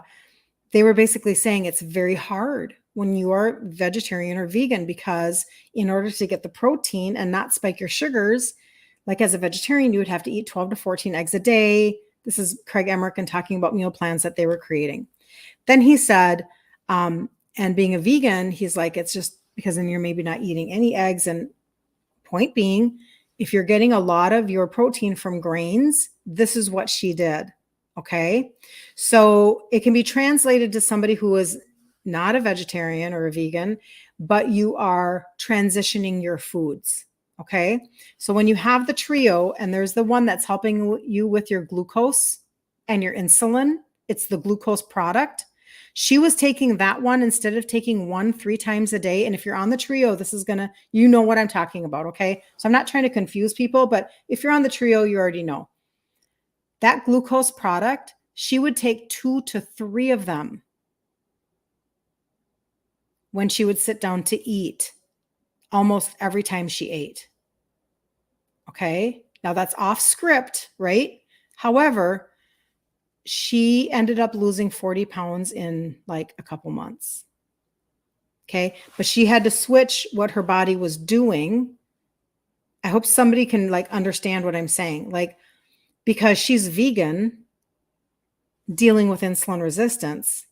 they were basically saying it's very hard when you are vegetarian or vegan, because in order to get the protein and not spike your sugars, like as a vegetarian, you would have to eat 12 to 14 eggs a day. This is Craig Emmerich talking about meal plans that they were creating. Then he said, and being a vegan, he's like, it's just because then you're maybe not eating any eggs. And point being, if you're getting a lot of your protein from grains, this is what she did. Okay. So it can be translated to somebody who is not a vegetarian or a vegan, but you are transitioning your foods. Okay. So when you have the trio, and there's the one that's helping you with your glucose and your insulin, it's the glucose product. She was taking that one instead of taking one 3 times a day. And if you're on the trio, this is going to, you know what I'm talking about. Okay. So I'm not trying to confuse people, but if you're on the trio, you already know. That glucose product, she would take 2 to 3 of them when she would sit down to eat almost every time she ate. Okay. Now that's off script, right? However, she ended up losing 40 pounds in like a couple months. Okay. But she had to switch what her body was doing. I hope somebody can like understand what I'm saying. Like, because she's vegan, dealing with insulin resistance,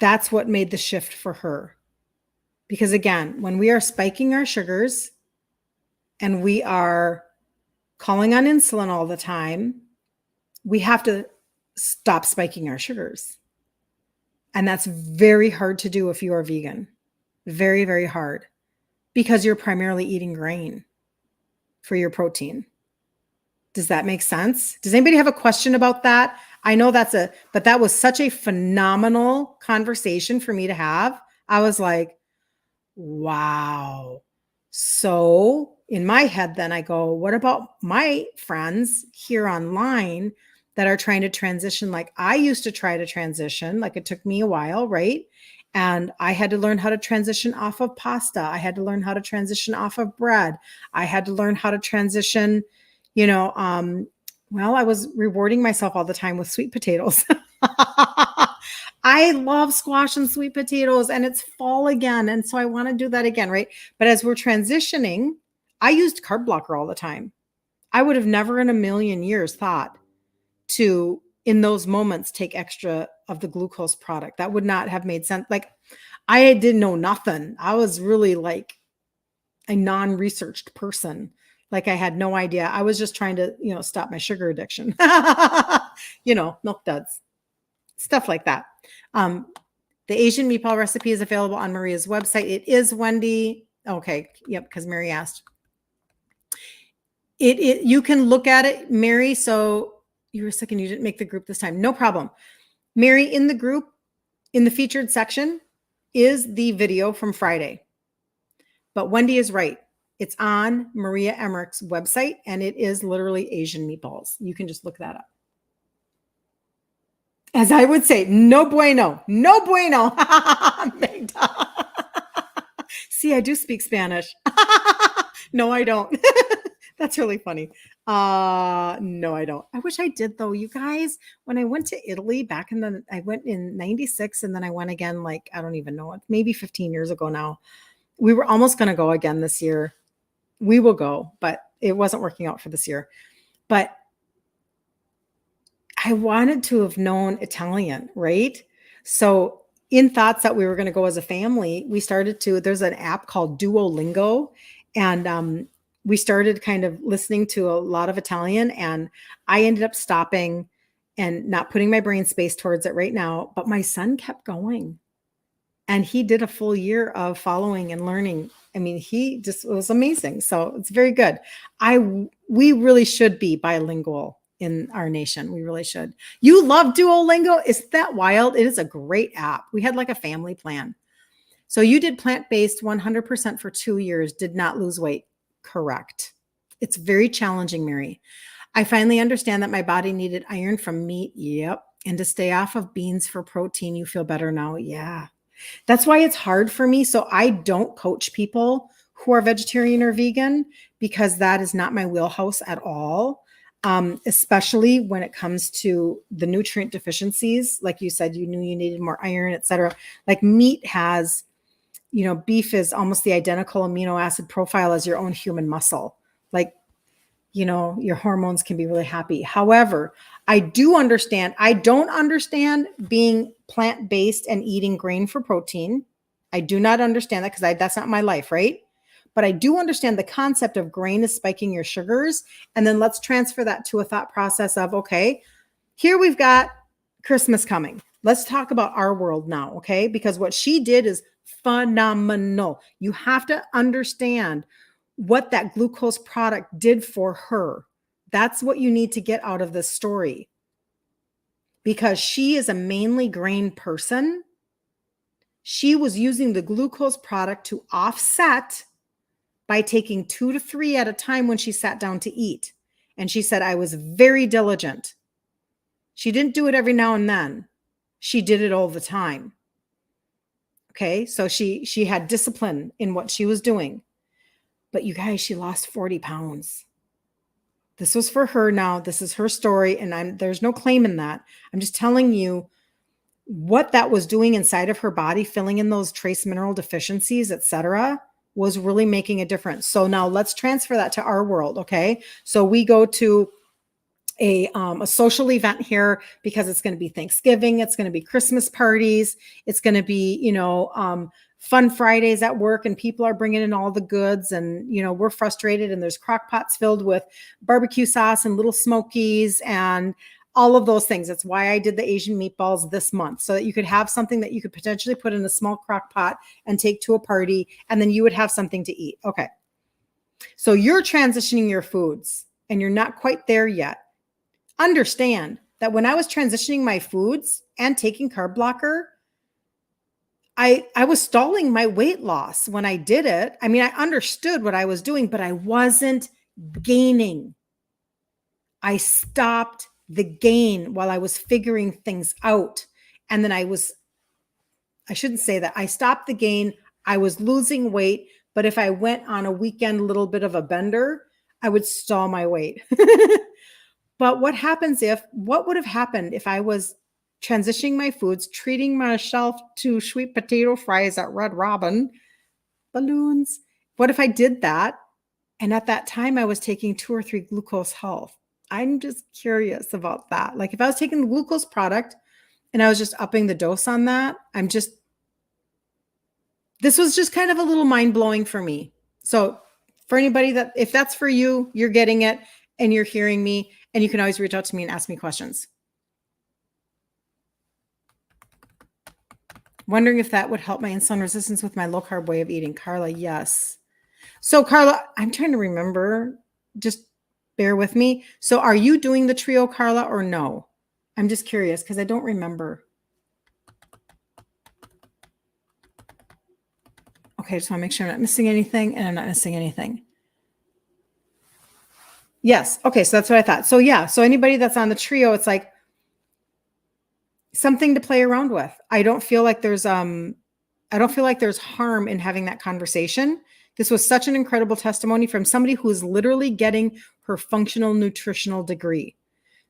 that's what made the shift for her. Because again, when we are spiking our sugars and we are calling on insulin all the time, we have to stop spiking our sugars. And that's very hard to do if you are vegan. Very, very hard, because you're primarily eating grain for your protein. Does that make sense? Does anybody have a question about that? I know but that was such a phenomenal conversation for me to have. I was like, wow. So in my head, then I go, what about my friends here online that are trying to transition? Like I used to try to transition, like it took me a while, right? And I had to learn how to transition off of pasta. I had to learn how to transition off of bread. I had to learn how to transition, well, I was rewarding myself all the time with sweet potatoes. I love squash and sweet potatoes, and it's fall again. And so I want to do that again, right? But as we're transitioning, I used carb blocker all the time. I would have never in a million years thought to, in those moments, take extra of the glucose product. That would not have made sense. Like I didn't know nothing. I was really like a non-researched person. Like I had no idea. I was just trying to, stop my sugar addiction. Milk duds, stuff like that. The Asian meatball recipe is available on Maria's website. It is, Wendy. Okay. Yep. Because Mary asked. You can look at it, Mary. So you were sick and you didn't make the group this time. No problem. Mary, in the group, in the featured section is the video from Friday. But Wendy is right. It's on Maria Emmerich's website, and it is literally Asian meatballs. You can just look that up. As I would say, no bueno, no bueno. See, I do speak Spanish. No, I don't. That's really funny. No, I don't. I wish I did though. You guys, when I went to Italy I went in 96 and then I went again, like, I don't even know, maybe 15 years ago now. We were almost going to go again this year. We will go, but it wasn't working out for this year. But I wanted to have known Italian, right? So in thoughts that we were going to go as a family, there's an app called Duolingo, and we started kind of listening to a lot of Italian, and I ended up stopping and not putting my brain space towards it right now, but my son kept going. And he did a full year of following and learning. I mean, it was amazing. So it's very good. We really should be bilingual in our nation. We really should. You love Duolingo? Is that wild? It is a great app. We had like a family plan. So you did plant-based 100% for 2 years, did not lose weight. Correct. It's very challenging, Mary. I finally understand that my body needed iron from meat. Yep. And to stay off of beans for protein. You feel better now? Yeah. That's why it's hard for me. So I don't coach people who are vegetarian or vegan, because that is not my wheelhouse at all. Especially when it comes to the nutrient deficiencies. Like you said, you knew you needed more iron, et cetera. Like meat has, beef is almost the identical amino acid profile as your own human muscle. Like, your hormones can be really happy. However, I don't understand being plant-based and eating grain for protein. I do not understand that, because that's not my life, right? But I do understand the concept of grain is spiking your sugars. And then let's transfer that to a thought process of, okay, here we've got Christmas coming. Let's talk about our world now, okay? Because what she did is phenomenal. You have to understand what that glucose product did for her. That's what you need to get out of this story. Because she is a mainly grain person. She was using the glucose product to offset by taking 2 to 3 at a time when she sat down to eat. And she said, I was very diligent. She didn't do it every now and then. She did it all the time. Okay. So she had discipline in what she was doing. But you guys, she lost 40 pounds. This was for her now. This is her story. And there's no claim in that. I'm just telling you what that was doing inside of her body, filling in those trace mineral deficiencies, etc., was really making a difference. So now let's transfer that to our world. Okay. So we go to a social event here because it's going to be Thanksgiving. It's going to be Christmas parties. It's going to be, fun Fridays at work, and people are bringing in all the goods, and, we're frustrated, and there's crock pots filled with barbecue sauce and little smokies and all of those things. That's why I did the Asian meatballs this month, so that you could have something that you could potentially put in a small crock pot and take to a party, and then you would have something to eat. Okay. So you're transitioning your foods and you're not quite there yet. Understand that when I was transitioning my foods and taking carb blocker, I was stalling my weight loss when I did it. I mean, I understood what I was doing, but I wasn't gaining. I stopped the gain while I was figuring things out. And then I shouldn't say that. I stopped the gain. I was losing weight, but if I went on a weekend, little bit of a bender, I would stall my weight. But what would have happened if I was transitioning my foods, treating myself to sweet potato fries at Red Robin, balloons? What if I did that? And at that time, I was taking 2 or 3 glucose health. I'm just curious about that. Like if I was taking the glucose product and I was just upping the dose on that, this was just kind of a little mind blowing for me. So for anybody if that's for you, you're getting it and you're hearing me, and you can always reach out to me and ask me questions. Wondering if that would help my insulin resistance with my low carb way of eating. Carla, yes. So Carla, I'm trying to remember, just bear with me. So are you doing the trio, Carla, or no? I'm just curious because I don't remember. Okay, just want to make sure I'm not missing anything, and I'm not missing anything. Yes. Okay. So that's what I thought. So yeah. So anybody that's on the trio, it's like something to play around with. I don't feel like there's harm in having that conversation. This was such an incredible testimony from somebody who is literally getting her functional nutritional degree.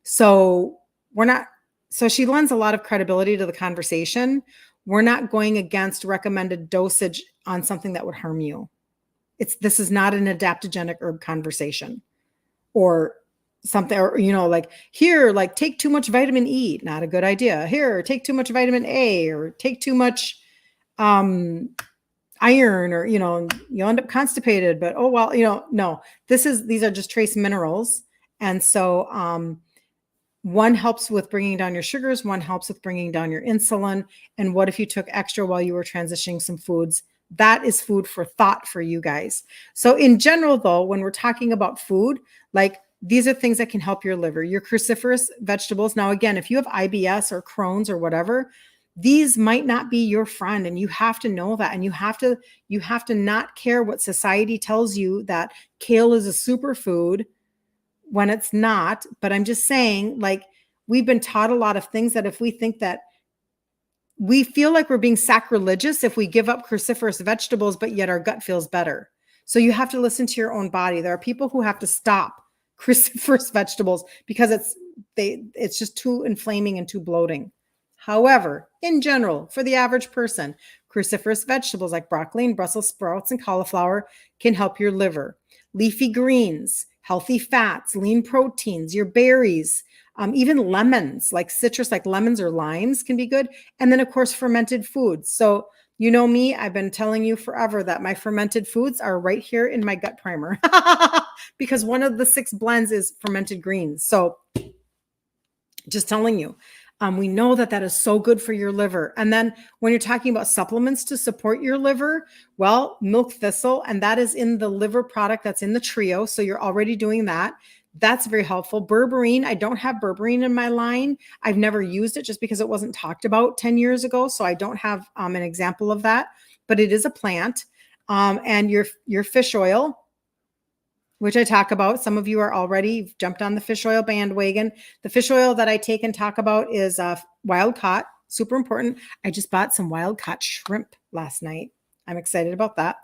So she lends a lot of credibility to the conversation. We're not going against recommended dosage on something that would harm you. This is not an adaptogenic herb conversation. Or something, or, like here, like take too much vitamin E, not a good idea. Here, take too much vitamin A, or take too much iron, or, you'll end up constipated, but oh, well, no, these are just trace minerals. And so, one helps with bringing down your sugars. One helps with bringing down your insulin. And what if you took extra while you were transitioning some foods? That is food for thought for you guys. So in general, though, when we're talking about food, like these are things that can help your liver, your cruciferous vegetables. Now, again, if you have IBS or Crohn's or whatever, these might not be your friend, and you have to know that. And you have to not care what society tells you that kale is a superfood when it's not. But I'm just saying, like, we've been taught a lot of things that if we think that we feel like we're being sacrilegious if we give up cruciferous vegetables, but yet our gut feels better. So you have to listen to your own body. There are people who have to stop cruciferous vegetables because it's just too inflaming and too bloating. However, in general, for the average person, cruciferous vegetables like broccoli and Brussels sprouts and cauliflower can help your liver. Leafy greens, healthy fats, lean proteins, your berries, even lemons, like citrus, like lemons or limes can be good. And then, of course, fermented foods. So you know me, I've been telling you forever that my fermented foods are right here in my gut primer because one of the 6 blends is fermented greens. So just telling you, we know that is so good for your liver. And then when you're talking about supplements to support your liver, well, milk thistle, and that is in the liver product that's in the trio. So you're already doing that. That's very helpful. Berberine, I don't have berberine in my line. I've never used it just because it wasn't talked about 10 years ago. So I don't have an example of that, but it is a plant. And your fish oil, which I talk about. Some of you are already jumped on the fish oil bandwagon. The fish oil that I take and talk about is wild caught. super important. I just bought some wild caught shrimp last night. I'm excited about that.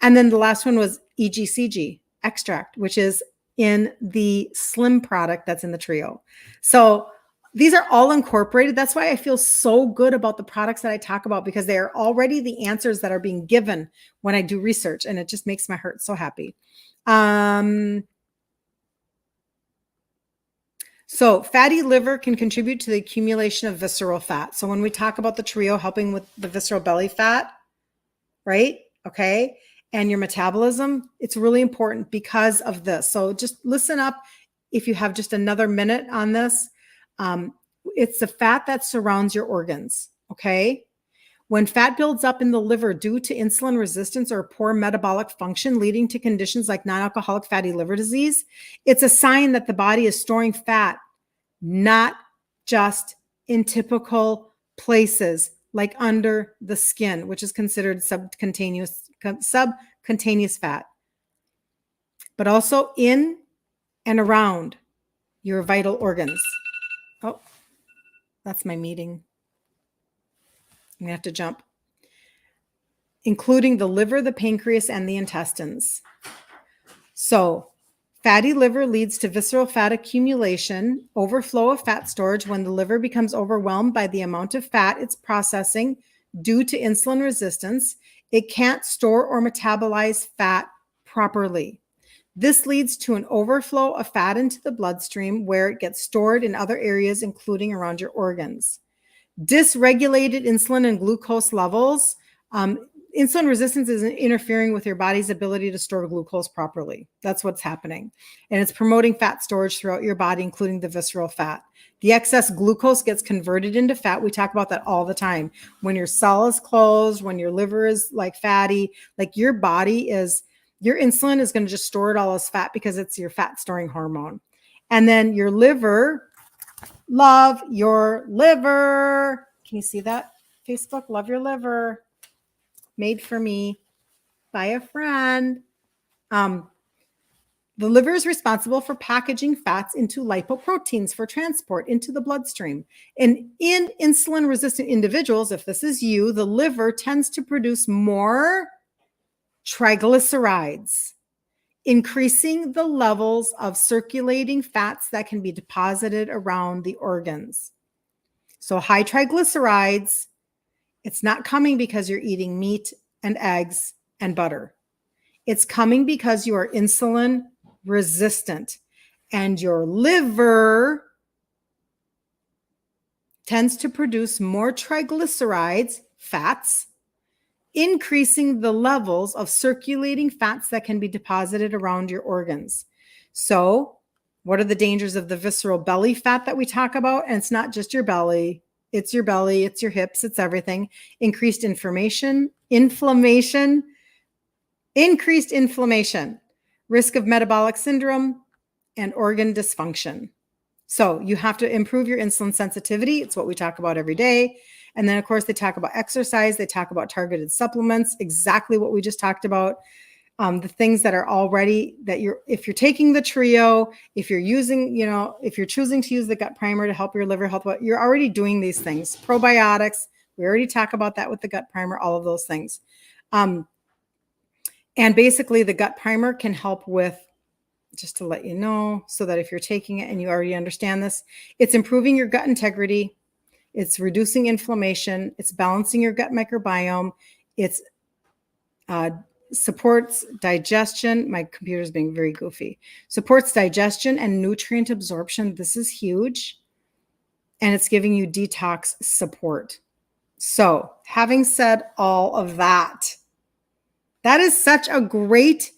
And then the last one was EGCG extract, which is in the slim product that's in the trio. So these are all incorporated. That's why I feel so good about the products that I talk about, because they are already the answers that are being given when I do research, and it just makes my heart so happy. So fatty liver can contribute to the accumulation of visceral fat. So when we talk about the trio helping with the visceral belly fat, right? Okay. And your metabolism, it's really important because of this. So just listen up if you have just another minute on this. It's the fat that surrounds your organs. Okay. When fat builds up in the liver due to insulin resistance or poor metabolic function, leading to conditions like non-alcoholic fatty liver disease, it's a sign that the body is storing fat, not just in typical places like under the skin, which is considered subcutaneous fat, but also in and around your vital organs. Oh, that's my meeting. I'm gonna have to jump. Including the liver, the pancreas, and the intestines. So fatty liver leads to visceral fat accumulation, overflow of fat storage when the liver becomes overwhelmed by the amount of fat it's processing due to insulin resistance. It can't store or metabolize fat properly. This leads to an overflow of fat into the bloodstream, where it gets stored in other areas, including around your organs. Dysregulated insulin and glucose levels. Insulin resistance is interfering with your body's ability to store glucose properly. That's what's happening. And it's promoting fat storage throughout your body, including the visceral fat. The excess glucose gets converted into fat. We talk about that all the time. When your cell is closed, when your liver is like fatty, like your body is, your insulin is going to just store it all as fat because it's your fat storing hormone. And then your liver, love your liver. Can you see that? Facebook, love your liver. Made for me by a friend. The liver is responsible for packaging fats into lipoproteins for transport into the bloodstream. And in insulin-resistant individuals, if this is you, the liver tends to produce more triglycerides, increasing the levels of circulating fats that can be deposited around the organs. So high triglycerides, it's not coming because you're eating meat and eggs and butter. It's coming because you are insulin resistant, and your liver tends to produce more triglycerides, fats, increasing the levels of circulating fats that can be deposited around your organs. So what are the dangers of the visceral belly fat that we talk about? And it's not just your belly. It's your belly, it's your hips, it's everything. Increased inflammation, risk of metabolic syndrome, and organ dysfunction. So you have to improve your insulin sensitivity. It's what we talk about every day. And then, of course, they talk about exercise. They talk about targeted supplements, exactly what we just talked about. The things that are already, that if you're taking the trio, if you're using, if you're choosing to use the gut primer to help your liver health, you're already doing these things. Probiotics, we already talk about that with the gut primer, all of those things. And basically the gut primer can help with, just to let you know, so that if you're taking it and you already understand this, it's improving your gut integrity. It's reducing inflammation. It's balancing your gut microbiome. It's supports digestion. My computer's being very goofy. Supports digestion and nutrient absorption. This is huge. And it's giving you detox support. So having said all of that, that is such a great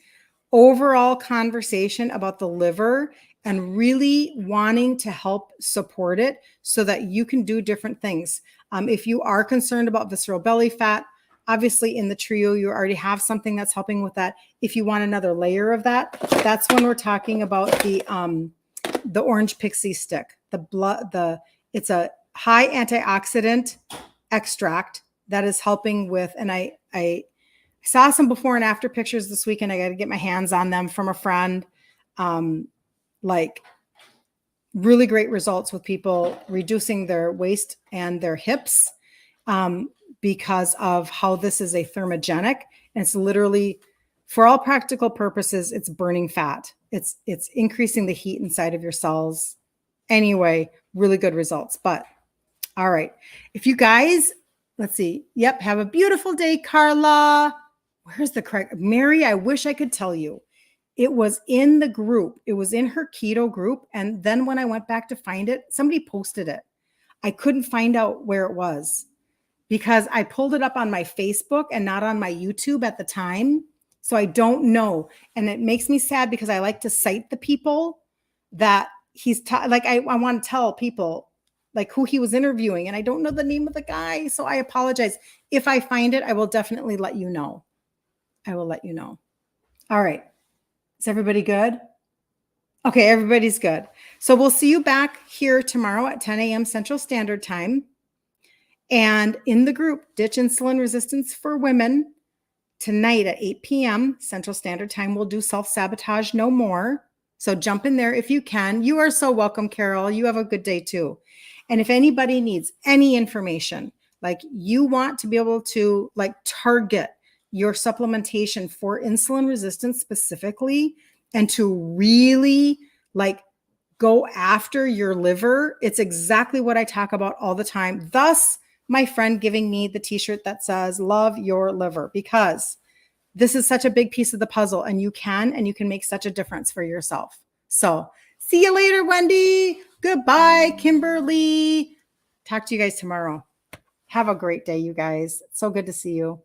overall conversation about the liver and really wanting to help support it so that you can do different things. If you are concerned about visceral belly fat, obviously in the trio, you already have something that's helping with that. If you want another layer of that, that's when we're talking about the orange pixie stick. It's a high antioxidant extract that is helping with, and I saw some before and after pictures this weekend. I got to get my hands on them from a friend. Like really great results with people reducing their waist and their hips because of how this is a thermogenic. And it's literally, for all practical purposes, it's burning fat. It's increasing the heat inside of your cells. Anyway, really good results. But all right, if you guys, let's see. Yep, have a beautiful day, Carla. Where's the correct Mary? I wish I could tell you. It was in the group. It was in her keto group. And then when I went back to find it, somebody posted it. I couldn't find out where it was because I pulled it up on my Facebook and not on my YouTube at the time. So I don't know. And it makes me sad because I like to cite the people that he's like, I want to tell people like who he was interviewing, and I don't know the name of the guy. So I apologize. If I find it, I will definitely let you know. I will let you know. All right. Is everybody good? Okay, everybody's good. So we'll see you back here tomorrow at 10 a.m. Central Standard Time. And in the group, Ditch Insulin Resistance for Women, tonight at 8 p.m. Central Standard Time, we'll do Self-Sabotage No More. So jump in there if you can. You are so welcome, Carol. You have a good day too. And if anybody needs any information, like you want to be able to like target your supplementation for insulin resistance specifically, and to really like go after your liver, it's exactly what I talk about all the time. Thus, my friend giving me the t-shirt that says, love your liver, because this is such a big piece of the puzzle and you can make such a difference for yourself. So see you later, Wendy. Goodbye, Kimberly. Talk to you guys tomorrow. Have a great day, you guys. So good to see you.